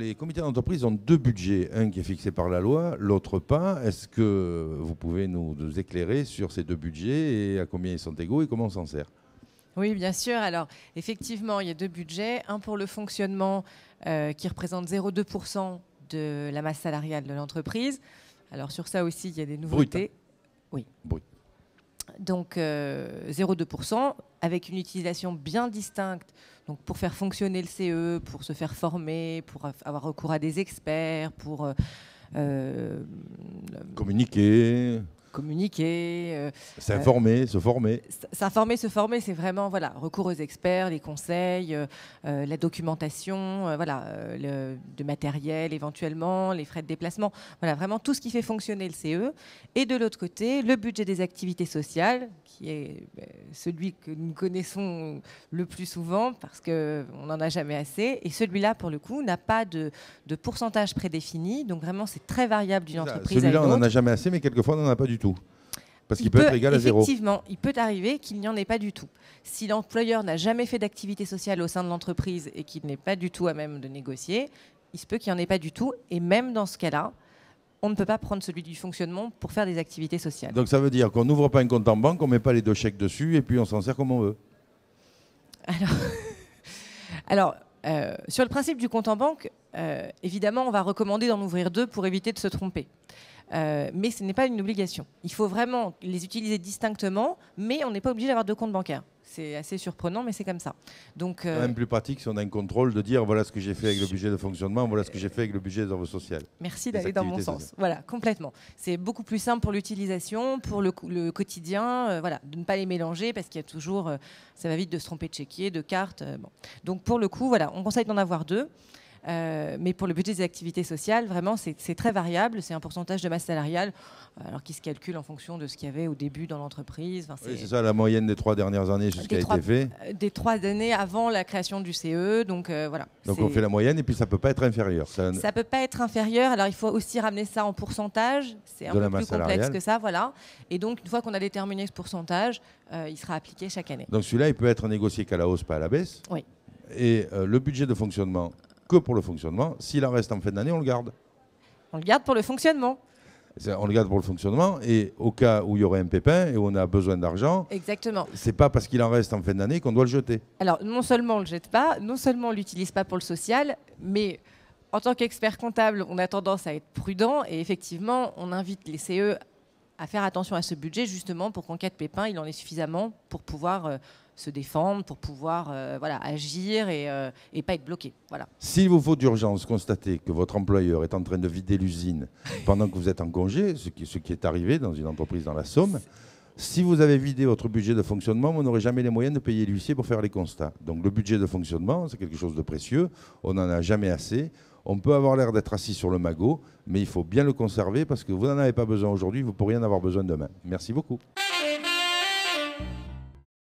les comités d'entreprise ont deux budgets, un qui est fixé par la loi, l'autre pas. Est-ce que vous pouvez nous éclairer sur ces deux budgets et à combien ils sont égaux et comment on s'en sert? Oui, bien sûr. Alors, effectivement, il y a deux budgets. Un pour le fonctionnement qui représente 0,2% de la masse salariale de l'entreprise. Alors, sur ça aussi, il y a des nouveautés. Brut. Oui. Brut. Donc, 0,2% avec une utilisation bien distincte. Donc, pour faire fonctionner le CE, pour se faire former, pour avoir recours à des experts, pour communiquer, s'informer, se former. S'informer, se former, c'est vraiment recours aux experts, les conseils, la documentation, de matériel éventuellement, les frais de déplacement, voilà, vraiment tout ce qui fait fonctionner le CE. Et de l'autre côté, le budget des activités sociales, qui est celui que nous connaissons le plus souvent parce qu'on n'en a jamais assez. Et celui-là, pour le coup, n'a pas de pourcentage prédéfini. Donc vraiment, c'est très variable d'une entreprise à une autre. Celui-là, on n'en a jamais assez, mais quelquefois, on n'en a pas du tout. Parce qu'il peut être égal à zéro. Effectivement, il peut arriver qu'il n'y en ait pas du tout. Si l'employeur n'a jamais fait d'activité sociale au sein de l'entreprise et qu'il n'est pas du tout à même de négocier, il se peut qu'il n'y en ait pas du tout. Et même dans ce cas-là, on ne peut pas prendre celui du fonctionnement pour faire des activités sociales. Donc ça veut dire qu'on n'ouvre pas un compte en banque, on ne met pas les deux chèques dessus et puis on s'en sert comme on veut. Alors sur le principe du compte en banque, évidemment, on va recommander d'en ouvrir deux pour éviter de se tromper. Mais ce n'est pas une obligation. Il faut vraiment les utiliser distinctement, mais on n'est pas obligé d'avoir deux comptes bancaires. C'est assez surprenant, mais c'est comme ça. Donc, c'est même plus pratique si on a un contrôle de dire voilà ce que j'ai fait avec le budget de fonctionnement, voilà ce que j'ai fait avec le budget d'œuvre sociale. Merci d'aller dans mon sens. Voilà, complètement. C'est beaucoup plus simple pour l'utilisation, pour le quotidien, de ne pas les mélanger parce qu'il y a toujours, ça va vite de se tromper de chéquier, de carte. Bon. Donc pour le coup, on conseille d'en avoir deux. Mais pour le budget des activités sociales, vraiment, c'est très variable. C'est un pourcentage de masse salariale alors qui se calcule en fonction de ce qu'il y avait au début dans l'entreprise. Enfin, oui, c'est ça, la moyenne des 3 dernières années, c'est ce qui a été fait. Des 3 années avant la création du CE. Donc, voilà. Donc on fait la moyenne et puis ça ne peut pas être inférieur. Ça ne peut pas être inférieur. Alors il faut aussi ramener ça en pourcentage. C'est un peu plus complexe que ça. Voilà. Et donc, une fois qu'on a déterminé ce pourcentage, il sera appliqué chaque année. Donc celui-là, il peut être négocié qu'à la hausse, pas à la baisse. Oui. Et le budget de fonctionnement, que pour le fonctionnement. S'il en reste en fin d'année, on le garde. On le garde pour le fonctionnement. On le garde pour le fonctionnement et au cas où il y aurait un pépin et où on a besoin d'argent, exactement. C'est pas parce qu'il en reste en fin d'année qu'on doit le jeter. Alors non seulement on le jette pas, non seulement on l'utilise pas pour le social, mais en tant qu'expert comptable, on a tendance à être prudent et effectivement, on invite les CE à faire attention à ce budget justement pour qu'en cas de pépin, il en ait suffisamment pour pouvoir se défendre, pour pouvoir agir et pas être bloqué. Voilà. S'il vous faut d'urgence constater que votre employeur est en train de vider l'usine pendant que vous êtes en congé, ce qui est arrivé dans une entreprise dans la Somme, si vous avez vidé votre budget de fonctionnement, vous n'aurez jamais les moyens de payer l'huissier pour faire les constats. Donc le budget de fonctionnement, c'est quelque chose de précieux, on n'en a jamais assez. On peut avoir l'air d'être assis sur le magot, mais il faut bien le conserver parce que vous n'en avez pas besoin aujourd'hui, vous pourriez en avoir besoin demain. Merci beaucoup.